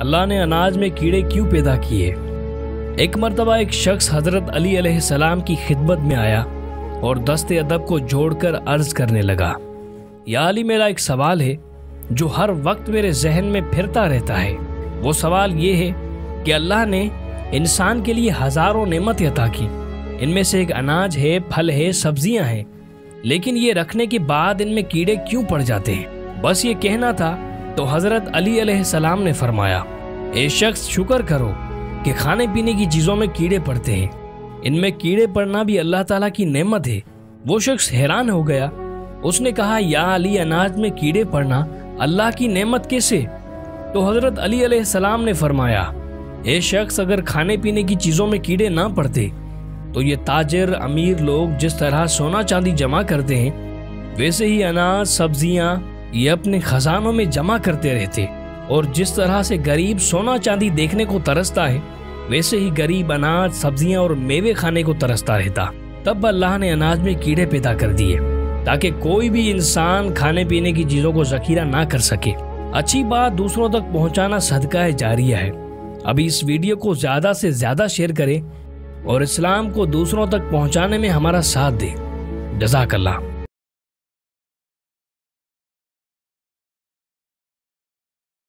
अल्लाह ने अनाज में कीड़े क्यों पैदा किए। एक मर्तबा एक शख्स हजरत अली अलैहिस्सलाम की खिदमत में आया और दस्ते अदब को जोड़कर अर्ज करने लगा, या अली, मेरा एक सवाल है जो हर वक्त मेरे जहन में फिरता रहता है। वो सवाल ये है कि अल्लाह ने इंसान के लिए हजारों नेमत अता की, इनमें से एक अनाज है, फल है, सब्जियां हैं, लेकिन ये रखने के बाद इनमें कीड़े क्यों पड़ जाते हैं। बस ये कहना था तो हजरत अली अलैहिस्सलाम ने फरमाया, ए शख्स, शुक्र करो कि खाने पीने की चीजों में कीड़े पड़ते हैं, इनमें कीड़े पड़ना भी अल्लाह ताला की नेमत है। वो शख्स हैरान हो गया। उसने कहा, या अली, अनाज में कीड़े पड़ना अल्लाह की नेमत कैसे? तो हजरत अली अलैहिस्सलाम ने फरमाया, ए शख्स, अगर खाने पीने की चीजों में कीड़े ना पड़ते तो ये ताजिर अमीर लोग जिस तरह सोना चांदी जमा करते हैं, वैसे ही अनाज सब्जियां ये अपने खजानों में जमा करते रहते, और जिस तरह से गरीब सोना चांदी देखने को तरसता है, वैसे ही गरीब अनाज सब्जियां और मेवे खाने को तरसता रहता। तब अल्लाह ने अनाज में कीड़े पैदा कर दिए ताकि कोई भी इंसान खाने पीने की चीजों को जखीरा ना कर सके। अच्छी बात दूसरों तक पहुंचाना सदका जारिया है। अभी इस वीडियो को ज्यादा से ज्यादा शेयर करें और इस्लाम को दूसरों तक पहुंचाने में हमारा साथ दें। जज़ाकल्लाह।